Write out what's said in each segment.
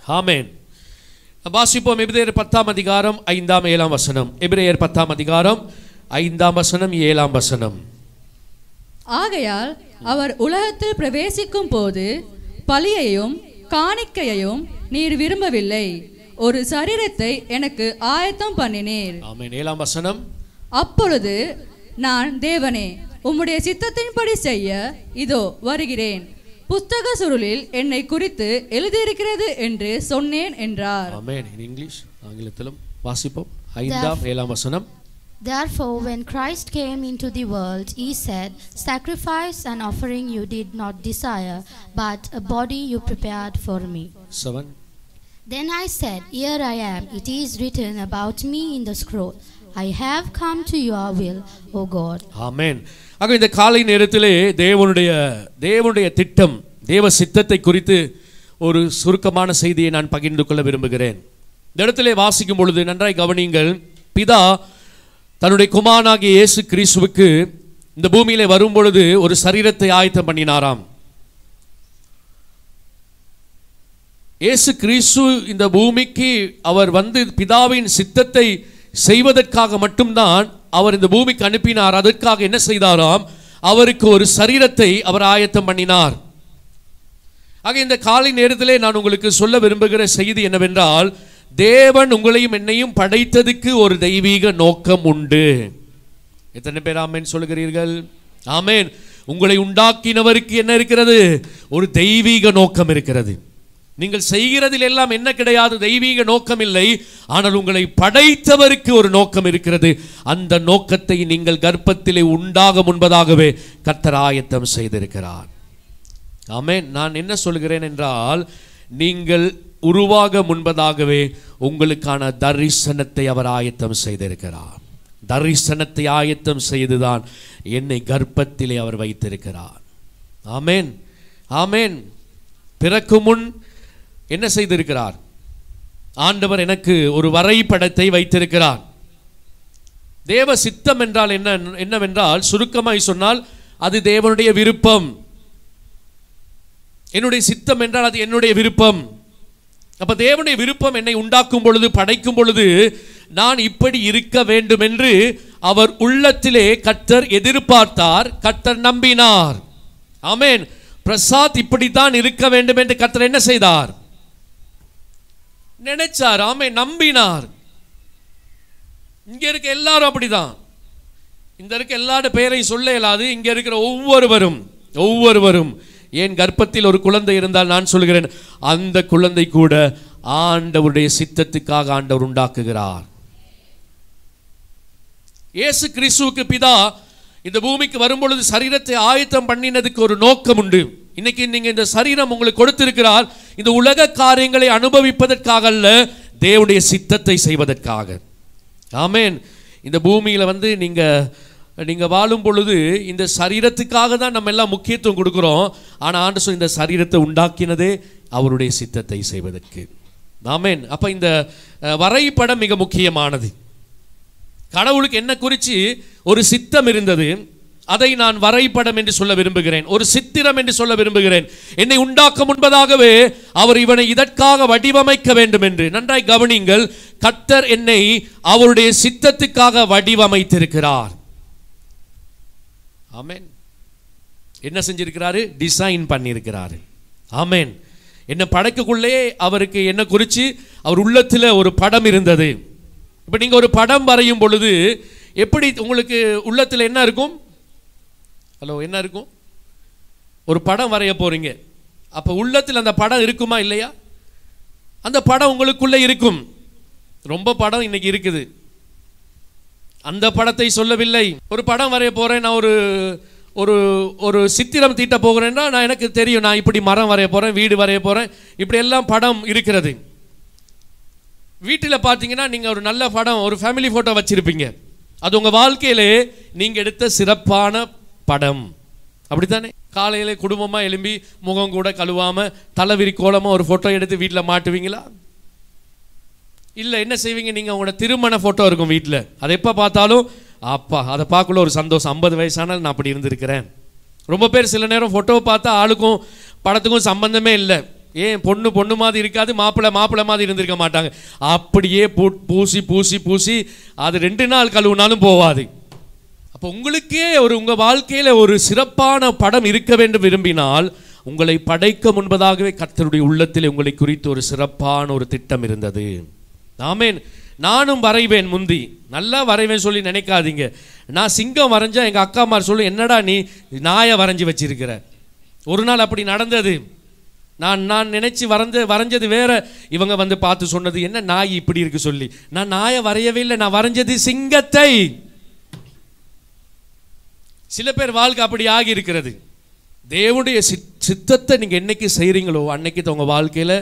ஆமென். வாசிப்போம் எபிரேயர் 10ஆம் அதிகாரம் 5ஆம் 7ஆம் வசனம். எபிரேயர் 10ஆம் அதிகாரம் 5ஆம் வசனம் 7ஆம் வசனம். ஆகையால் அவர் உலகத்தில் பிரவேசிக்கும் போது பலியையும் காணிக்கையையும் நீர் விரும்பவில்லை, ஒரு சரீரத்தை எனக்கு ஆயத்தம் பண்ணினீர். ஆமென். 7ஆம் வசனம். அப்பொழுது நான் தேவனே உம்முடைய சித்தத்தின்படி செய்ய இதோ வருகிறேன், புஸ்தக சுருளில் என்னை குறித்து எழுதியிருக்கிறது என்று சொன்னேன் என்றார். ஆமென். In English, ஆங்கிலத்திலும் வாசிப்போம். 5ஆம் 7ஆம் வசனம். Therefore, when Christ came into the world, he said, sacrifice and offering you did not desire, but a body you prepared for me. 7. Then I said, here I am, it is written about me in the scroll. I have come to your will, O God. ஆமென். ஆக இந்த காலை நேரத்திலே தேவனுடைய திட்டம், தேவ சித்தத்தை குறித்து ஒரு சுருக்கமான செய்தியை நான் பகிர்ந்து கொள்ள விரும்புகிறேன். இந்த இடத்திலே வாசிக்கும் பொழுது நன்றாய் கவனியுங்கள். பிதா தன்னுடைய குமாரனாகிய இயேசு கிறிஸ்துவுக்கு இந்த பூமியிலே வரும் பொழுது ஒரு சரீரத்தை ஆயத்தம் பண்ணினாராம். இயேசு கிறிஸ்து இந்த பூமிக்கு அவர் வந்து பிதாவின் சித்தத்தை செய்வதற்காக மட்டும்தான் அவர் இந்த பூமிக்கு அனுப்பினார். அதற்காக என்ன செய்தாராம்? அவருக்கு ஒரு சரீரத்தை அவர் ஆயத்தம் பண்ணினார். ஆக இந்த காலை நேரத்திலே நான் உங்களுக்கு சொல்ல விரும்புகிற செய்தி என்னவென்றால், தேவன் உங்களையும் என்னையும் படைத்ததுக்கு ஒரு தெய்வீக நோக்கம் உண்டு. எத்தனை பேர் ஆமென் சொல்லுகிறீர்கள்? ஆமென். உங்களை உண்டாக்கினவருக்கு என்ன இருக்கிறது? ஒரு தெய்வீக நோக்கம் இருக்கிறது. நீங்கள் செய்கிறதில் எல்லாம் என்ன கிடையாது? தெய்வீக நோக்கம் இல்லை. ஆனால் உங்களை படைத்தவருக்கு ஒரு நோக்கம் இருக்கிறது. அந்த நோக்கத்தை நீங்கள் கர்ப்பத்திலே உண்டாக முன்பதாகவே கர்த்தர் ஆயத்தம் செய்திருக்கிறார். ஆமென். நான் என்ன சொல்கிறேன் என்றால், நீங்கள் உருவாக முன்பதாகவே உங்களுக்கான தரிசனத்தை அவர் ஆயத்தம் செய்திருக்கிறார். தரிசனத்தை ஆயத்தம் செய்துதான் என்னை கர்ப்பத்திலே அவர் வைத்திருக்கிறார். ஆமென். ஆமென். பிறக்கும் முன் என்ன செய்திருக்கிறார்? ஆண்டவர் எனக்கு ஒரு வரைபடத்தை வைத்திருக்கிறார். தேவ சித்தம் என்றால் என்னவென்றால், சுருக்கமாய் சொன்னால் அது தேவனுடைய விருப்பம். என்னுடைய சித்தம் என்றால் அது என்னுடைய விருப்பம். அப்ப தேவனுடைய விருப்பம் என்னை உண்டாக்கும் பொழுது, படைக்கும் பொழுது நான் இப்படி இருக்க வேண்டும் என்று அவர் உள்ளத்திலே கர்த்தர் எதிர்பார்த்தார், கர்த்தர் நம்பினார். ஆமென். பிரசாத் இப்படித்தான் இருக்க வேண்டும் என்று கர்த்தர் என்ன செய்தார்? நினைச்சார். ஆமென். நம்பினார். இங்க இருக்க எல்லாரும் அப்படிதான். இந்த இருக்க எல்லாரோட பெயரை சொல்ல இயலாது. இங்க இருக்கிற ஒவ்வொருவரும் ஏன் கர்ப்பத்தில் ஒரு குழந்தை இருந்தால் நான் சொல்கிறேன், அந்த குழந்தை கூட ஆண்டவருடைய சித்தத்துக்காக ஆண்டவர் உண்டாக்குகிறார். இயேசு கிறிஸ்துவுக்கு பிதா இந்த பூமிக்கு வரும்பொழுது சரீரத்தை ஆயத்தம் பண்ணினதுக்கு ஒரு நோக்கம் உண்டு. இன்னைக்கு நீங்க இந்த சரீரம் உங்களுக்கு கொடுத்திருக்கிறார், இந்த உலக காரியங்களை அனுபவிப்பதற்காக அல்ல, தேவனுடைய சித்தத்தை செய்வதற்காக. ஆமென். இந்த பூமியில வந்து நீங்க வாழும் பொழுது இந்த சரீரத்துக்காக தான் நம்ம எல்லாம் முக்கியத்துவம் கொடுக்கிறோம். ஆனா ஆண்டவர் இந்த சரீரத்தை உண்டாக்கினதே அவருடைய சித்தத்தை செய்வதற்கு. ஆமென். அப்ப இந்த வரைபடம் மிக முக்கியமானது. கடவுளுக்கு என்ன குறித்து ஒரு சித்தம் இருந்தது, அதை நான் வரைபடம் என்று சொல்ல விரும்புகிறேன், ஒரு சித்திரம் என்று சொல்ல விரும்புகிறேன். என்னை உண்டாக்க முன்பதாகவே அவர் இவனை இதற்காக வடிவமைக்க வேண்டும் என்று. நன்றாய் கவனிங்கள். கர்த்தர் என்னை அவருடைய சித்தத்துக்காக வடிவமைத்திருக்கிறார். ஆமென். என்ன செஞ்சிருக்கிறாரு? டிசைன் பண்ணியிருக்கிறாரு. ஆமென். என்ன படைக்கக்குள்ளே அவருக்கு என்ன குறித்து அவர் உள்ளத்தில் ஒரு படம் இருந்தது. இப்போ நீங்கள் ஒரு படம் வரையும் பொழுது எப்படி உங்களுக்கு உள்ளத்தில் என்ன இருக்கும்? ஹலோ, என்ன இருக்கும்? ஒரு படம் வரைய போறீங்க. அப்போ உள்ளத்தில் அந்த படம் இருக்குமா இல்லையா? அந்த படம் உங்களுக்குள்ளே இருக்கும். ரொம்ப படம் இன்னைக்கு இருக்குது. அந்த படத்தை சொல்லவில்லை. ஒரு படம் வரைய போறேன், நான் ஒரு ஒரு சித்திரம் தீட்ட போகிறேன்னா நான் எனக்கு தெரியும், நான் இப்படி மரம் வரைய போறேன், வீடு வரைய போறேன், இப்படி எல்லாம் படம் இருக்கிறது. வீட்டில் பார்த்தீங்கன்னா நீங்கள் ஒரு நல்ல படம், ஒரு ஃபேமிலி ஃபோட்டோ வச்சிருப்பீங்க. அது உங்கள் வாழ்க்கையிலே நீங்கள் எடுத்த சிறப்பான படம். அப்படித்தானே? காலையில் குடும்பமாக எழும்பி முகம் கூட கழுவாமல் தலைவிரி கோலமாக ஒரு ஃபோட்டோ எடுத்து வீட்டில் மாட்டுவீங்களா? இல்லை, என்ன செய்வீங்க? நீங்கள் உங்களோட திருமண ஃபோட்டோ இருக்கும் வீட்டில். அதை எப்போ பார்த்தாலும் அப்பா அதை பார்க்கல ஒரு சந்தோஷம். 50 வயசானாலும் நான் அப்படி இருந்திருக்கிறேன். ரொம்ப பேர் சில நேரம் ஃபோட்டோவை பார்த்தா ஆளுக்கும் படத்துக்கும் சம்பந்தமே இல்லை. ஏன் பொண்ணு பொண்ணு மாதிரி இருக்காது, மாப்பிள்ளை மாப்பிள்ளை மாதிரி இருந்திருக்க மாட்டாங்க. அப்படியே பூசி பூசி பூசி அது 2 நாள் கழுவுனாலும் போவாது. அப்போ உங்களுக்கே உங்கள் வாழ்க்கையில் ஒரு சிறப்பான படம் இருக்க வேண்டும் விரும்பினால், உங்களை படைக்க முன்பதாகவே கர்த்தருடைய உள்ளத்தில் உங்களை குறித்து ஒரு சிறப்பான ஒரு திட்டம் இருந்தது. ஆமென். நானும் வரைவேன், முந்தி நல்லா வரைவேன் சொல்லி நினைக்காதீங்க. நான் சிங்கம் வரைஞ்சா எங்கள் அக்காமார் சொல்லு, என்னடா நீ நாயை வரைஞ்சி வச்சிருக்கிற. ஒரு நாள் அப்படி நடந்தது. நான் நினைச்சு வரைஞ்சது வேற, இவங்க வந்து பார்த்து சொன்னது என்ன நாய் இப்படி இருக்கு சொல்லி. நான் நாயை வரையவே இல்லை, நான் வரைஞ்சது சிங்கத்தை. சில பேர் வாழ்க்கை அப்படி ஆகி இருக்கிறது. தேவனுடைய சித்தத்தை நீங்க என்னைக்கு செய்றீங்களோ அன்னைக்கு உங்க வாழ்க்கையில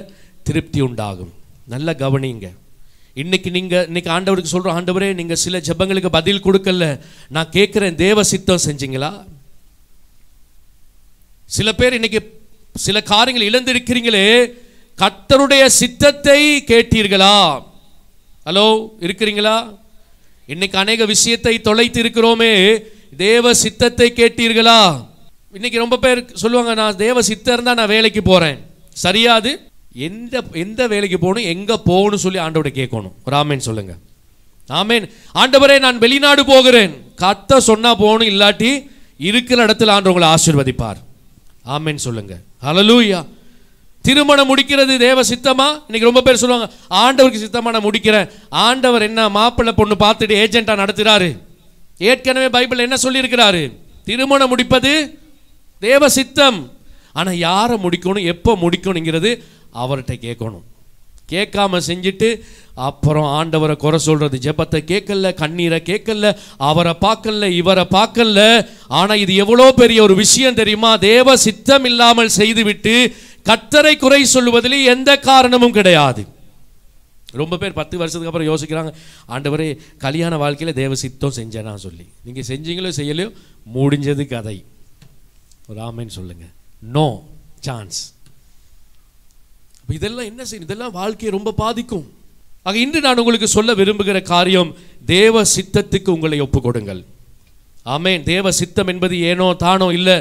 திருப்தி உண்டாகும். நல்லா கவனிங்க. இன்னைக்கு ஆண்டவருக்கு சொல்றோம், ஆண்டவரே நீங்க சில ஜெபங்களுக்கு பதில் கொடுக்கல, நான் கேட்கிறேன் தேவ சித்தம் செஞ்சீங்களா? சில பேர் இன்னைக்கு சில காரியங்கள் இழந்திருக்கிறீங்களே, கர்த்தருடைய சித்தத்தை கேட்டீர்களா? ஹலோ, இருக்கிறீங்களா? இன்னைக்கு அநேக விஷயத்தை தொலைத்து இருக்கிறோமே, தேவ சித்தத்தை கேட்டீர்களா? இன்னைக்கு ரொம்ப பேர் சொல்லுவாங்க, நான் தேவ சித்தம் இருந்தா நான் வேலைக்கு போறேன். சரியாது? எந்த வேலைக்கு போகணும், எங்க போகணும் சொல்லி ஆண்டவரை கேட்கணும். ஒரு ஆமேன் சொல்லுங்க. ஆமேன். ஆண்டவரே நான் வெளிநாடு போகிறேன், கர்த்தர் சொன்னா போகணும், இல்லாட்டி இருக்கிற இடத்துல ஆண்டவர் உங்களை ஆசீர்வதிப்பார். ஆமேன் சொல்லுங்க. ஹல்லேலூயா. திருமணம் முடிக்கிறது தேவ சித்தமா? இன்னைக்கு ரொம்ப பேர் சொல்லுவாங்க, ஆண்டவருக்கு சித்தமா நான் முடிக்கிறேன். ஆண்டவர் என்ன மாப்பிள்ளை பொண்ணு பார்த்துட்டு ஏஜென்ட்டா நடத்துறாரு? ஏற்கனவே பைபிள் என்ன சொல்லி இருக்கிறாரு? திருமணம் முடிப்பது தேவ சித்தம். ஆனா யாரை முடிக்கணும், எப்போ முடிக்கணுங்கிறது அவர்கிட்ட கேட்கணும். கேட்காம செஞ்சுட்டு அப்புறம் ஆண்டவரை குறை சொல்றது, ஜெபத்தை கேட்கல, கண்ணீரை கேட்கல, அவரை பார்க்கல, இவரை பார்க்கல. ஆனா இது எவ்வளோ பெரிய ஒரு விஷயம் தெரியுமா? தேவ சித்தம் இல்லாமல் செய்துவிட்டு கர்த்தரை குறை சொல்லுவதில் எந்த காரணமும் கிடையாது. ரொம்ப பேர் 10 வருஷத்துக்கு அப்புறம் யோசிக்கிறாங்க, ஆண்டவரே கல்யாண வாழ்க்கையில் தேவ சித்தம் செஞ்சேனா சொல்லி. நீங்கள் செஞ்சீங்களோ செய்யலையோ முடிஞ்சது கதை. ஒரு ஆமேன்னு சொல்லுங்க. No chance. இதெல்லாம் என்ன செய்யும்? இதெல்லாம் வாழ்க்கையை ரொம்ப பாதிக்கும். ஆக இன்று நான் உங்களுக்கு சொல்ல விரும்புகிற காரியம், தேவ சித்தத்துக்கு உங்களை ஒப்புக் கொடுங்கள். ஆமேன். தேவ சித்தம் என்பது ஏனோ தானோ இல்லை.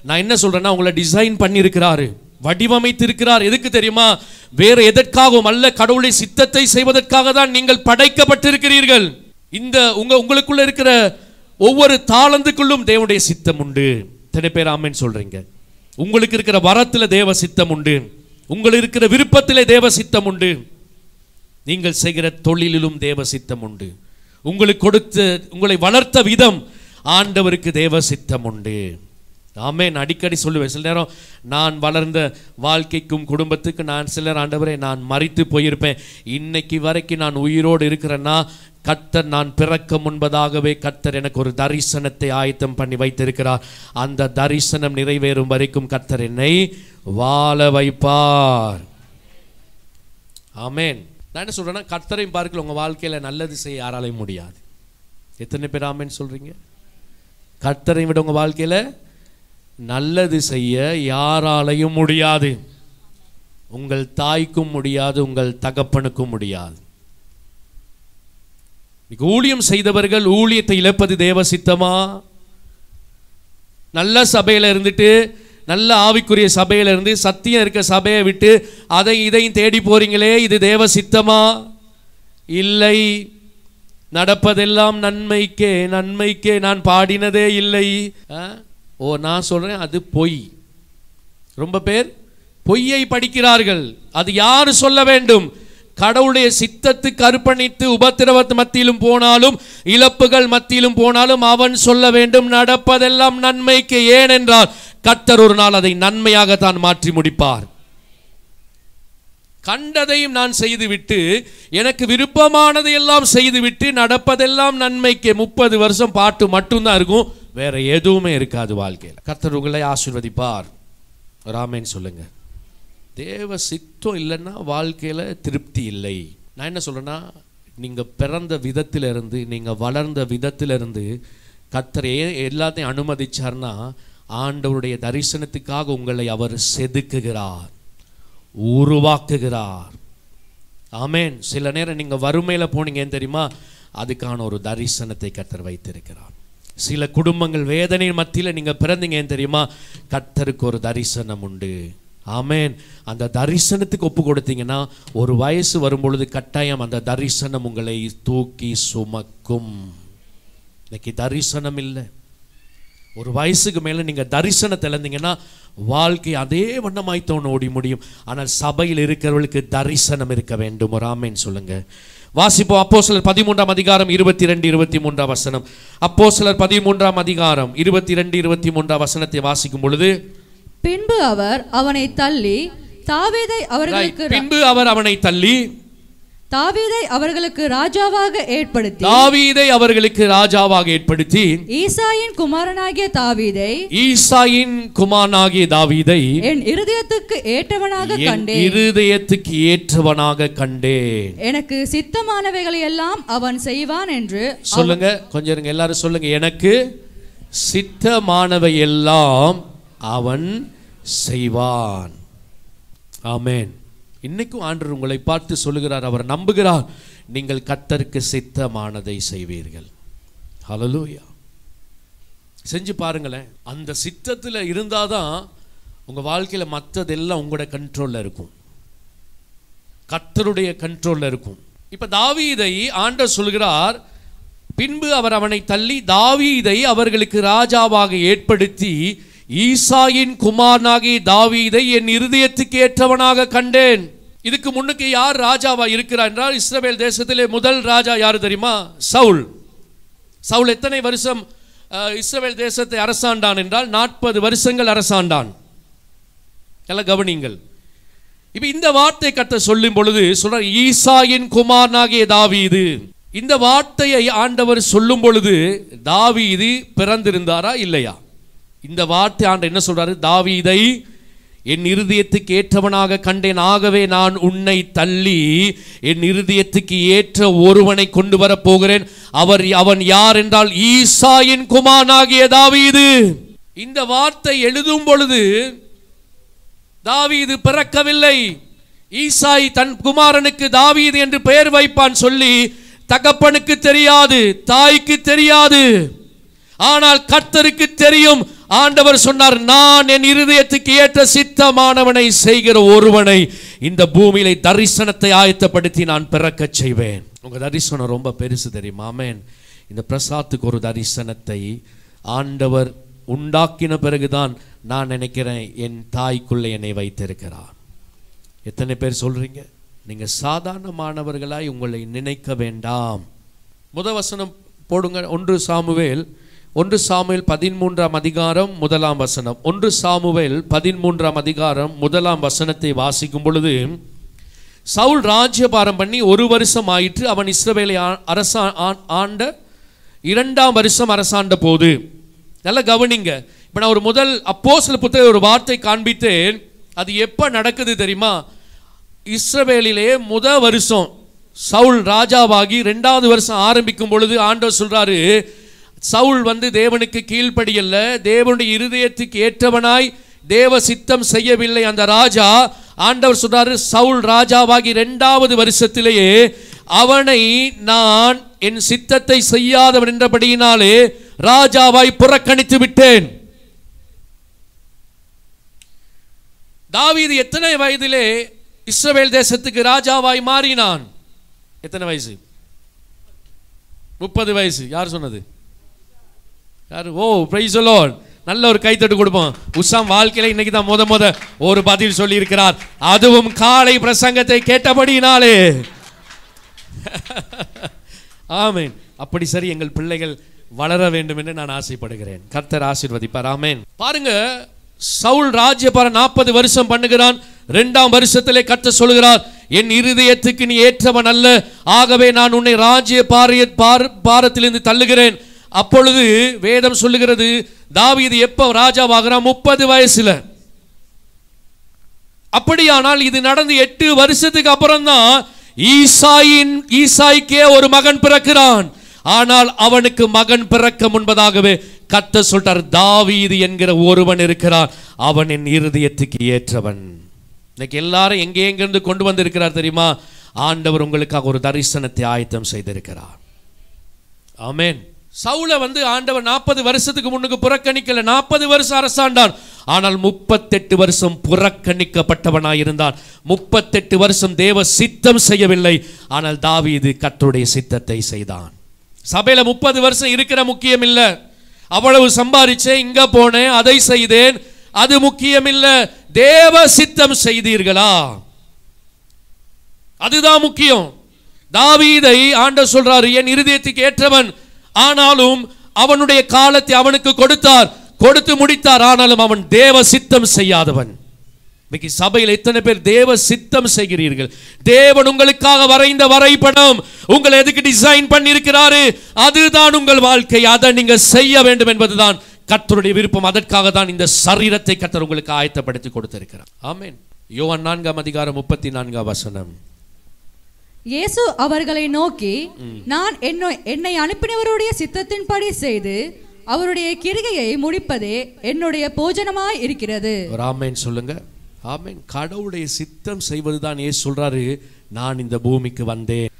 நான் என்ன சொல்றேன்னா, உங்களை டிசைன் பண்ணியிருக்கிறாரு, வடிவமைத்திருக்கிறார். எதுக்கு தெரியுமா? வேற எதற்காகவும் அல்ல, கடவுளுடைய சித்தத்தை செய்வதற்காக தான் நீங்கள் படைக்கப்பட்டிருக்கிறீர்கள். இந்த உங்களுக்குள்ள இருக்கிற ஒவ்வொரு தாளந்துக்குள்ளும் தேவனுடைய சித்தம் உண்டு. எத்தனை பேர் ஆமேன் சொல்றீங்க? உங்களுக்கு இருக்கிற வரத்துல தேவ சித்தம் உண்டு, உங்களுக்கு இருக்கிற விருப்பத்திலே தேவ சித்தம் உண்டு, நீங்கள் செய்கிற தொழிலிலும் தேவ சித்தம் உண்டு, உங்களுக்கு கொடுத்து உங்களை வளர்த்த விதம் ஆண்டவருக்கு தேவ சித்தம் உண்டு. ஆமென். அடிக்கடி சொல்லுவேன், சில நேரம் நான் வளர்ந்த வாழ்க்கைக்கும் குடும்பத்துக்கு நான் சிலர், ஆண்டவரே நான் மரித்து போயிருப்பேன், இன்னைக்கு வரைக்கும் நான் உயிரோடு இருக்கிறேன்னா கர்த்தர் நான் பிறக்க முன்பதாகவே கர்த்தர் எனக்கு ஒரு தரிசனத்தை ஆயத்தம் பண்ணி வைத்திருக்கிறார். அந்த தரிசனம் நிறைவேறும் வரைக்கும் கர்த்தர் என்னை வாழ வைப்பார். ஆமென். நான் என்ன சொல்றேன்னா, கர்த்தரையும் பார்க்கல உங்க வாழ்க்கையில நல்லது செய்ய யாராலையும் முடியாது. எத்தனை பேர் ஆமென் சொல்றீங்க? கர்த்தரை விட உங்க வாழ்க்கையில நல்லது செய்ய யாராலையும் முடியாது. உங்கள் தாய்க்கும் முடியாது, உங்கள் தகப்பனுக்கும் முடியாது. ஊழியம் செய்தவர்கள் ஊழியத்தை இழப்பது தேவ சித்தமா? நல்ல சபையில இருந்துட்டு, நல்ல ஆவிக்குரிய சபையில இருந்து சத்தியம் இருக்க சபையை விட்டு அதை இதையும் தேடி போறீங்களே, இது தேவ சித்தமா? இல்லை. நடப்பதெல்லாம் நன்மைக்கே, நன்மைக்கே. நான் பாடினதே இல்லை. நான் சொல்றேன், அது பொய். ரொம்ப பேர் பொய்யை படிக்கிறார்கள். அது யாரு சொல்ல வேண்டும்? கடவுளுடைய சித்தத்துக்கு அர்ப்பணித்து உபத்திரவத்து மத்தியிலும் போனாலும், இழப்புகள் மத்தியிலும் போனாலும் அவன் சொல்ல வேண்டும், நடப்பதெல்லாம் நன்மைக்கு. ஏனென்றால் கர்த்தர் ஒரு நாள் அதை நன்மையாக தான் மாற்றி முடிப்பார். கண்டதையும் நான் செய்துவிட்டு, எனக்கு விருப்பமானதை எல்லாம் செய்துவிட்டு நடப்பதெல்லாம் நன்மைக்கு 30 வருஷம் பாட்டு மட்டும்தான் இருக்கும், வேற எதுவுமே இருக்காது வாழ்க்கையில். கர்த்தர் உங்களை ஆசீர்வதிப்பார். ஆமென் சொல்லுங்க. தேவ சித்தம் இல்லைன்னா வாழ்க்கையில் திருப்தி இல்லை. நான் என்ன சொல்றேன்னா, நீங்கள் பிறந்த விதத்திலிருந்து, நீங்கள் வளர்ந்த விதத்திலிருந்து கர்த்தர் எல்லாத்தையும் அனுமதிச்சார்னா, ஆண்டவருடைய தரிசனத்துக்காக உங்களை அவர் செதுக்குகிறார், உருவாக்குகிறார். ஆமென். சில நேரம் நீங்கள் வறுமையில் போனீங்க தெரியுமா, அதுக்கான ஒரு தரிசனத்தை கர்த்தர் வைத்திருக்கிறார். சில குடும்பங்கள் வேதனை மத்தியில் நீங்கள் பிறந்தீங்க தெரியுமா, கர்த்தருக்கு ஒரு தரிசனம் உண்டு. ஆமென். அந்த தரிசனத்துக்கு ஒப்பு கொடுத்தீங்கன்னா ஒரு வயசு வரும்பொழுது கட்டாயம் அந்த தரிசனம் உங்களை தூக்கி சுமக்கும். இன்னைக்கு தரிசனம் இல்லை. ஒரு வயசுக்கு மேலே நீங்கள் தரிசனத்தை இழந்தீங்கன்னா வாழ்க்கை அதே வண்ணமாய் ஓடி முடியும். ஆனால் சபையில் இருக்கிறவர்களுக்கு தரிசனம் இருக்க வேண்டும். ஒரு ஆமென் சொல்லுங்க. வாசிப்போம். அப்போஸ்தலர் 13ஆம் அதிகாரம் 22-23 வசனம். அப்போஸ்தலர் 13ஆம் அதிகாரம் 22-23 வசனத்தை வாசிக்கும் பொழுது, பின்பு அவர் அவனை தள்ளி தாவீதை அவர்களுக்கு ராஜாவாக ஏற்படுத்தி ஈசாயின் குமாரனாகிய தாவீதை என் இருதயத்துக்கு ஏற்றவனாக கண்டேன். எனக்கு சித்தமானவைகளை எல்லாம் அவன் செய்வான் என்று சொல்லுங்க. கொஞ்சம் இருங்க, எல்லாரும் சொல்லுங்க. எனக்கு சித்தமானவை எல்லாம் அவன் செய்வான். ஆமென். இன்னைக்கும் ஆண்டவர் உங்களை பார்த்து சொல்லுகிறார், அவர் நம்புகிறார், நீங்கள் கர்த்தருக்கு சித்தமானதை செய்வீர்கள். ஹல்லேலூயா. செஞ்சு பாருங்களேன். அந்த சித்தத்தில் இருந்தாதான் உங்க வாழ்க்கையில மற்றதெல்லாம் உங்களோட கண்ட்ரோல்ல இருக்கும், கர்த்தருடைய கண்ட்ரோல்ல இருக்கும். இப்ப தாவீதை ஆண்டவர் சொல்கிறார், பின்பு அவர் அவனை தள்ளி தாவீதை அவர்களுக்கு ராஜாவாக ஏற்படுத்தி ஈசாயின் குமாரனாகிய தாவீதை என் இருதயத்துக்கு ஏற்றவனாக கண்டேன். இதுக்கு முன்னுக்கு யார் ராஜாவா இருக்கிறார் என்றால், இஸ்ரவேல் தேசத்திலே முதல் ராஜா யாரு தெரியுமா? சவுல். சவுல் எத்தனை வருஷம் இஸ்ரவேல் தேசத்தை அரசாண்டான் என்றால் 40 வருஷங்கள் அரசாண்டான். எல்லாம் கவனிங்கள். இப்ப இந்த வார்த்தை கர்த்தர் சொல்லும் பொழுது சொல்றார், ஈசாயின் குமாரனாகிய தாவீது. இந்த வார்த்தையை ஆண்டவர் சொல்லும் பொழுது தாவீது பிறந்திருந்தாரா இல்லையா? இந்த வார்த்தை ஆண்டவர் என்ன சொல்றாரு? தாவீதை என் இருதயத்துக்கு ஏற்றவனாக கண்டேன், ஆகவே நான் உன்னை தள்ளி என் இருதயத்துக்கு ஏற்ற ஒருவனை கொண்டு வர போகிறேன். அவன் யார் என்றால் ஈசாயின் குமாரனாகிய தாவீது. இந்த வார்த்தை எழுதும் பொழுது தாவீது பிறக்கவில்லை. ஈசாய் தன் குமாரனுக்கு தாவீது என்று பெயர் வைப்பான் சொல்லி தகப்பனுக்கு தெரியாது, தாய்க்கு தெரியாது. ஆனால் கர்த்தருக்கு தெரியும். ஆண்டவர் சொன்னார், நான் என் இருதயத்துக்கு ஏற்ற சித்தமானவனை செய்கிற ஒருவனை இந்த பூமியில தரிசனத்தை ஆயத்தப்படுத்தி நான் பிறக்க செய்வேன். உங்க தரிசனம் ரொம்ப பெருசு தெரியுமா? ஆமென். இந்த பிரசாத்துக்கு ஒரு தரிசனத்தை ஆண்டவர் உண்டாக்கின பிறகுதான் நான் நினைக்கிறேன் என் தாய்க்குள்ளே என்னை வைத்திருக்கிறார். எத்தனை பேர் சொல்றீங்க? நீங்க சாதாரணமானவர்களாய் உங்களை நினைக்க வேண்டாம். முதல் வசனம் போடுங்க. 1 சாமுவேல் 13ஆம் அதிகாரம் 1ஆம் வசனம். 1 சாமுவேல் 13ஆம் அதிகாரம் 1ஆம் வசனத்தை வாசிக்கும் பொழுது, சவுல் ராஜ்யபாரம் பண்ணி 1 வருஷம் ஆயிற்று. அவன் இஸ்ரவேலை ஆண்ட 2ஆம் வருஷம் அரசாண்ட போது, நல்லா கவனிங்க. இப்ப நான் ஒரு முதல் அப்போஸ்தலர் புத்தகத்தில் ஒரு வார்த்தை காண்பித்தேன். அது எப்ப நடக்குது தெரியுமா? இஸ்ரவேலிலே முதல் வருஷம் சவுல் ராஜாவாகி 2வது வருஷம் ஆரம்பிக்கும் பொழுது ஆண்டவர் சொல்றாரு, சவுல் தேவனுக்கு கீழ்ப்படியல்ல, தேவனுடைய இருதயத்துக்கு ஏற்றவனாய் தேவ சித்தம் செய்யவில்லை. அந்த ராஜா ஆண்டவர் சொல்றாரு, சவுல் ராஜாவாகி 2வது வருஷத்திலேயே அவனை நான் என் சித்தத்தை செய்யாதவன் என்றபடியினாலே ராஜாவாய் புறக்கணித்து விட்டேன். தாவீது எத்தனை வயதிலே இஸ்ரவேல் தேசத்துக்கு ராஜாவாய் மாறினான்? எத்தனை வயசு? 30 வயசு. யார் சொன்னது? யாரு? ஓ, பிரைஸ் தி லார்ட். நல்ல ஒரு கைத்தட்டு கொடுப்போம். உசாம் வாழ்க்கையில இன்னைக்கு தான் முத ஒரு பதில் சொல்லி இருக்கிறார், அதுவும் காலை பிரசங்கத்தை கேட்டபடியினாலே. ஆமென். அப்படி சரி, எங்கள் பிள்ளைகள் வளர வேண்டும் என்று நான் ஆசைப்படுகிறேன். கர்த்தர் ஆசீர்வதிப்பார். ஆமென். பாருங்க, சவுல் ராஜ்யபாரம் 40 வருஷம் பண்ணுகிறான். 2ஆம் வருஷத்திலே கர்த்தர் சொல்கிறார், என் இருதயத்துக்கு நீ ஏற்றவன் அல்ல, ஆகவே நான் உன்னை ராஜ்ய பாரத்திலிருந்து தள்ளுகிறேன். அப்பொழுது வேதம் சொல்லுகிறது, தாவீது எப்ப ராஜாவாகிறான்? 30 வயசுல. அப்படியானால் இது நடந்து 8 வருஷத்துக்கு அப்புறம் தான் ஈசாய்க்கே ஒரு மகன் பிறக்கிறான். ஆனால் அவனுக்கு மகன் பிறக்க முன்பதாகவே கர்த்தர் சொல்றார், தாவீது என்கிற ஒருவன் இருக்கிறான், அவன் என் இருதயத்துக்கு ஏற்றவன். இன்னைக்கு எல்லாரும் எங்கிருந்து கொண்டு வந்திருக்கிறார் தெரியுமா? ஆண்டவர் உங்களுக்காக ஒரு தரிசனத்தை ஆயத்தம் செய்திருக்கிறார். ஆமென். சவுலை ஆண்டவர் 40 வருஷத்துக்கு முன்னுக்கு புறக்கணிக்கல. 40 வருஷம் அரசாண்டான். ஆனால் 38 வருஷம் புறக்கணிக்கப்பட்டவனாயிருந்தான். 38 வருஷம் தேவ சித்தம் செய்யவில்லை. ஆனால் தாவீது கர்த்தருடைய சித்தத்தை செய்தான். சபையில 30 வருஷம் இருக்கிற முக்கியம் இல்லை. அவ்வளவு சம்பாதிச்சேன், இங்க போனேன், அதை செய்தேன், அது முக்கியம் இல்லை. தேவ சித்தம் செய்தீர்களா? அதுதான் முக்கியம். தாவீதை ஆண்டவர் சொல்றாரு, என் இருதயத்துக்கு ஏற்றவன், ஆனாலும் அவனுடைய காலத்தை அவனுக்கு கொடுத்தார், கொடுத்து முடித்தார். ஆனாலும் அவன் தேவ சித்தம் செய்யாதவன். இன்னைக்கு சபையில் எத்தனை பேர் தேவ சித்தம் செய்கிறீர்கள்? தேவன் உங்களுக்காக வரைந்த வரைபடம், உங்களை எதுக்கு டிசைன் பண்ணி இருக்கிறாரு, அதுதான் உங்கள் வாழ்க்கை. அதை நீங்க செய்ய வேண்டும் என்பதுதான் கர்த்தருடைய விருப்பம். அதற்காக தான் இந்த சரீரத்தை கர்த்தர் உங்களுக்கு ஆயத்தப்படுத்தி கொடுத்திருக்கிறார். ஆமென். யோவான் 4:34 இயேசு அவர்களை நோக்கி, நான் என்னை அனுப்பினவருடைய சித்தத்தின்படி செய்து அவருடைய கிரிகையை முடிப்பதே என்னுடைய போஜனமாய் இருக்கிறது. ஆமென் சொல்லுங்க. ஆமென். கடவுளுடைய சித்தம் செய்வதுதான் இயேசு சொல்றாரு, நான் இந்த பூமிக்கு வந்தேன்.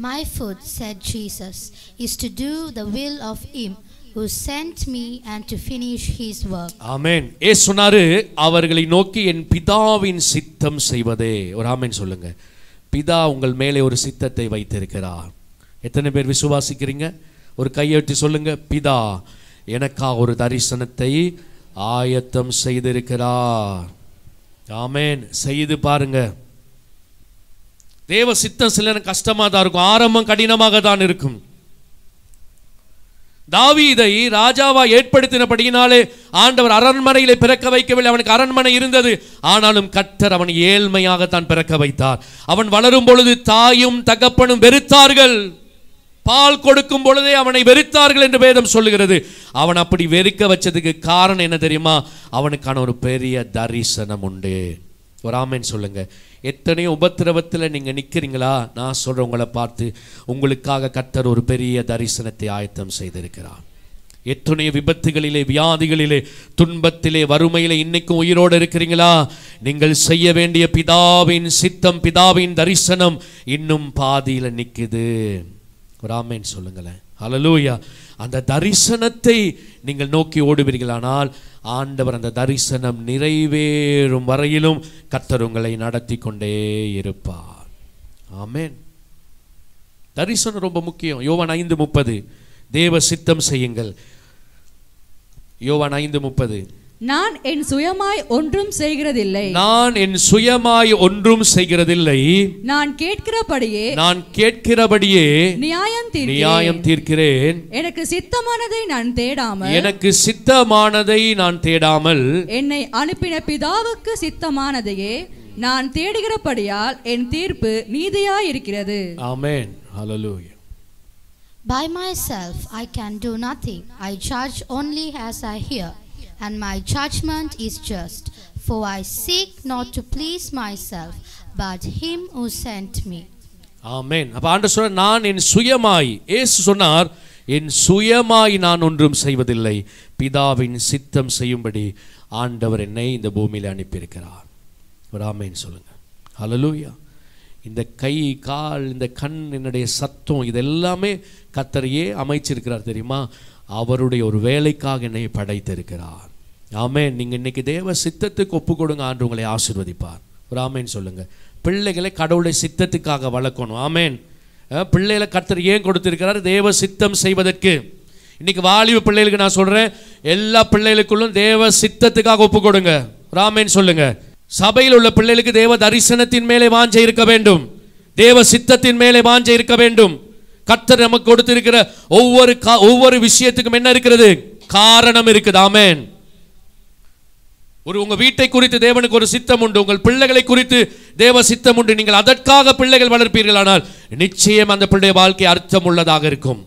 My food, said Jesus, is to do the will of him who sent me and to finish his work. ஆமென். இயேசு சொன்னாரு, அவர்களை நோக்கி என் பிதாவின் சித்தம் செய்வதே. ஒரு ஆமென் சொல்லுங்க. பிதா உங்கள் மேலே ஒரு சித்தத்தை வைத்திருக்கிறார். எத்தனை பேர் விசுவாசிக்கிறீங்க? ஒரு கையெழுத்து சொல்லுங்க. பிதா எனக்காக ஒரு தரிசனத்தை ஆயத்தம் செய்திருக்கிறார். ஆமென். செய்து பாருங்க. தேவ சித்தம் சில கஷ்டமா தான் இருக்கும், ஆரம்பம் கடினமாக தான் இருக்கும். தாவீதை ராஜாவா ஏற்படுத்தினபடியினாலே ஆண்டவர் அரண்மனையிலே பிறக்க வைக்கவில்லை. அவனுக்கு அரண்மனை இருந்தது, ஆனாலும் கர்த்தர் அவனை ஏழ்மையாகத்தான் பிறக்க வைத்தார். அவன் வளரும் பொழுது தாயும் தகப்பனும் வெறுத்தார்கள். பால் கொடுக்கும் பொழுதே அவனை வெறுத்தார்கள் என்று வேதம் சொல்லுகிறது. அவன் அப்படி வெறுக்க வச்சதுக்கு காரணம் என்ன தெரியுமா? அவனுக்கான ஒரு பெரிய தரிசனம் உண்டு. ஒரு ஆமென் சொல்லுங்க. எத்தனையோ உபத்திரவத்தில் நீங்க நிக்கிறீங்களா? நான் சொல்றேன், உங்களை பார்த்து உங்களுக்காக கர்த்தர் ஒரு பெரிய தரிசனத்தை ஆயத்தம் செய்திருக்கிறார். எத்தனையோ விபத்துகளிலே, வியாதிகளிலே, துன்பத்திலே, வறுமையிலே இன்னைக்கும் உயிரோடு இருக்கிறீங்களா? நீங்கள் செய்ய வேண்டிய பிதாவின் சித்தம், பிதாவின் தரிசனம் இன்னும் பாதியில நிக்குது. ஒரு ஆமென் சொல்லுங்களேன். ஹல்லேலூயா. அந்த தரிசனத்தை நீங்கள் நோக்கி ஓடுவீர்களானால் ஆண்டவர் அந்த தரிசனம் நிறைவேறும் வரையிலும் கர்த்தர் உங்களை நடத்தி கொண்டே இருப்பார். ஆமென். தரிசனம் ரொம்ப முக்கியம். யோவான் 5:30 தேவ சித்தம் செய்யுங்கள். யோவான் 5:30 நான் என் சுயமாய் ஒன்றும் செய்கிறதில்லை, நான் என் சுயமாய் ஒன்றும் செய்கிறதில்லை, நான் கேட்கிறபடியே நியாயம் தீர்க்கிறேன். எனக்கு சித்தமானதை நான் தேடாமல் என்னை அனுப்பின பிதாவுக்கு சித்தமானதையே நான் தேடுகிறபடியால் என் தீர்ப்பு நீதியாய் இருக்கிறது. ஆமென். ஹல்லேலூயா. By myself I can do nothing. I judge only as I hear, and my judgment is just, for I seek not to please myself but him who sent me. ஆமென். அப்ப ஆண்டவர் சொல்றார், நான் என் சுயமாய், இயேசு சொன்னார், என் சுயமாய் நான் ஒன்றும் செய்வதில்லை, பிதாவின் சித்தம் செய்யும்படி ஆண்டவர் என்னை இந்த பூமியில அனுப்பியிருக்கிறார். ஒரு ஆமென் சொல்லுங்க. ஹல்லேலூயா. இந்த கை, கால், இந்த கண், என்னுடைய சத்தம், இதெல்லாமே கர்த்தரையே அமைச்சிருக்கிறார் தெரியுமா? அவருடைய ஒரு வேலைக்காக என்னை படைத்திருக்கிறார். ஆமென். நீங்க இன்னைக்கு தேவ சித்தத்துக்கு ஒப்பு கொடுங்க, ஆண்டு உங்களை ஆசீர்வதிப்பார். ஒரு ஆமென் சொல்லுங்க. பிள்ளைகளை கடவுளுடைய சித்தத்துக்காக வளர்க்கணும். ஆமென். பிள்ளைகளை கர்த்தர் ஏன் கொடுத்திருக்கிறார்? தேவ சித்தம் செய்வதற்கு. இன்னைக்கு வாலிப பிள்ளைகளுக்கு நான் சொல்றேன், எல்லா பிள்ளைகளுக்குள்ளும் தேவ சித்தத்துக்காக ஒப்பு கொடுங்க. ஒரு ஆமென் சொல்லுங்க. சபையில் உள்ள பிள்ளைகளுக்கு தேவ தரிசனத்தின் மேலே வாஞ்சை இருக்க வேண்டும், தேவ சித்தத்தின் மேலே வாஞ்சை இருக்க வேண்டும். கர்த்தர் நமக்கு கொடுத்திருக்கிற ஒவ்வொரு விஷயத்துக்கும் என்ன இருக்கிறது? காரணம் இருக்குது. ஆமென். உங்க வீட்டை குறித்து தேவனுக்கு ஒரு சித்தம் உண்டு, உங்கள் பிள்ளைகளை குறித்து தேவ சித்தம் உண்டு. நீங்கள் அதற்காக பிள்ளைகள் வளர்ப்பீர்களானால் நிச்சயம் அந்த பிள்ளை வாழ்க்கை அர்த்தம் உள்ளதாக இருக்கும்,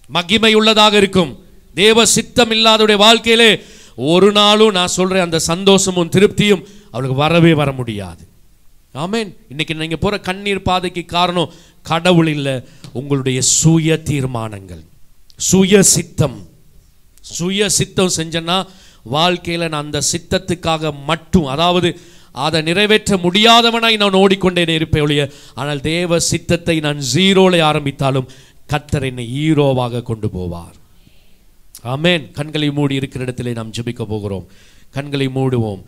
மகிமை உள்ளதாக இருக்கும். தேவ சித்தம் இல்லாதவருடைய வாழ்க்கையிலே ஒரு நாளும் நான் சொல்றேன் அந்த சந்தோஷமும் திருப்தியும் அவளுக்கு வரவே வர முடியாது. ஆமென். இன்னைக்கு நீங்க போற கண்ணீர் பாதைக்கு காரணம் கடவுள் இல்லை, உங்களுடைய சுய தீர்மானங்கள், சுய சித்தம் செஞ்சனா வாழ்க்கையில் நான் அந்த சித்தத்துக்காக மட்டும், அதாவது அதை நிறைவேற்ற முடியாதவனாய் நான் ஓடிக்கொண்டே இருப்பேன் ஒழிய, ஆனால் தேவ சித்தத்தை நான் ஜீரோல ஆரம்பித்தாலும் கர்த்தர் என்னை ஹீரோவாக கொண்டு போவார். ஆமென். கண்களை மூடி இருக்கிற இடத்திலே நாம் ஜெபிக்க போகிறோம். கண்களை மூடுவோம்.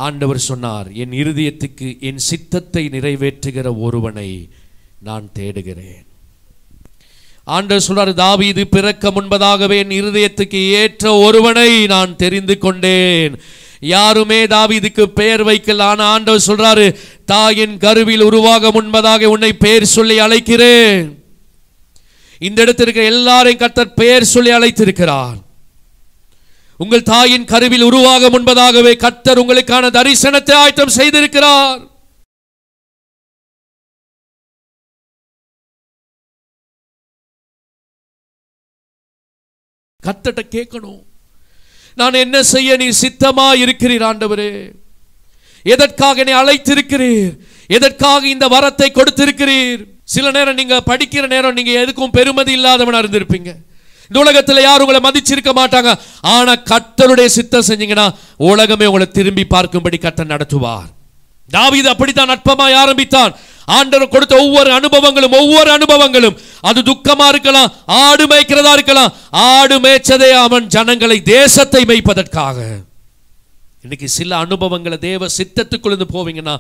ஆண்டவர் சொன்னார், என் இருதயத்துக்கு என் சித்தத்தை நிறைவேற்றுகிற ஒருவனை நான் தேடுகிறேன். ஆண்டவர் சொல்றார், தாவீது பிறக்க முன்பதாகவே என் இருதயத்துக்கு ஏற்ற ஒருவனை நான் தெரிந்து கொண்டேன். யாருமே தாவீதுக்கு பெயர் வைக்கல. ஆனா ஆண்டவர் சொல்றாரு, தாயின் கருவில் உருவாக முன்பதாக உன்னை பெயர் சொல்லி அழைக்கிறேன். இந்த இடத்திற்கு எல்லாரையும் கர்த்தர் பெயர் சொல்லி அழைத்திருக்கிறார். உங்கள் தாயின் கருவில் உருவாக முன்பதாகவே கர்த்தர் உங்களுக்கான தரிசனத்தை ஆயத்தம் செய்திருக்கிறார். கர்த்தர்ட்ட கேட்கணும், நான் என்ன செய்ய நீ சித்தமா இருக்கிறீர் ஆண்டவரே? எதற்காக என்னை அழைத்திருக்கிறீர்? எதற்காக இந்த வரத்தை கொடுத்திருக்கிறீர்? சில நேரம் நீங்க படிக்கிற நேரம் நீங்க எதுக்கும் பெருமதி இல்லாதவனா இருந்திருப்பீங்க. இந்த உலகத்தில் யாரும் உங்களை மதிச்சிருக்க மாட்டாங்க. ஆனா கர்த்தருடைய சித்தம் செஞ்சீங்கன்னா உலகமே உங்களை திரும்பி பார்க்கும்படி கர்த்தர் நடத்துவார். தாவீது அப்படித்தான் நட்பமாய் ஆரம்பித்தான். ஆண்டவர் கொடுத்த ஒவ்வொரு அனுபவங்களும் அது துக்கமா இருக்கலாம், ஆடு மேய்க்கிறதா இருக்கலாம். ஆடு மேய்ச்சதே அவன் ஜனங்களை, தேசத்தை மேய்ப்பதற்காக. இன்னைக்கு சில அனுபவங்களை தேவ சித்தத்துக்குள்ளது போவீங்கன்னா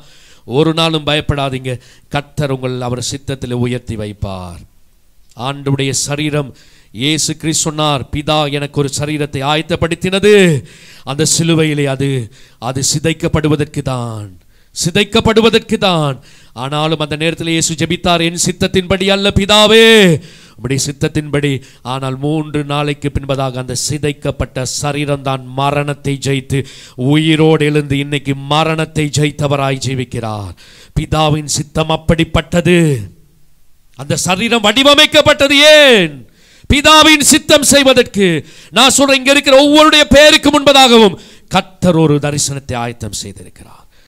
ஒரு நாளும் பயப்படாதீங்க. கர்த்தர் உங்கள் அவர் சித்தத்தில் உயர்த்தி வைப்பார். ஆண்டவருடைய சரீரம், இயேசு கிறிஸ்து சொன்னார், பிதா எனக்கு ஒரு சரீரத்தை ஆயத்தப்படுத்தினது. அந்த சிலுவையிலே அது சிதைக்கப்படுவதற்கு தான். ஆனாலும் அந்த நேரத்தில் இயேசு ஜெபித்தார், என் சித்தத்தின்படி அல்ல பிதாவே, உம்முடைய சித்தத்தின்படி. ஆனால் 3 நாளைக்கு பின்பதாக அந்த சிதைக்கப்பட்ட சரீரம் தான் மரணத்தை ஜெயித்து உயிரோடு எழுந்து இன்னைக்கு மரணத்தை ஜெயித்தவராய் ஜீவிக்கிறார். பிதாவின் சித்தம் அப்படிப்பட்டது. அந்த சரீரம் வடிவமைக்கப்பட்டது ஏன்? பிதாவின் சித்தம் செய்வதற்கு. நான் சொல்றேன், இங்க இருக்கிற ஒவ்வொருடைய பேருக்கு முன்பதாகவும் கர்த்தர் ஒரு தரிசனத்தை ஆயத்தம் செய்திருக்கிறார்.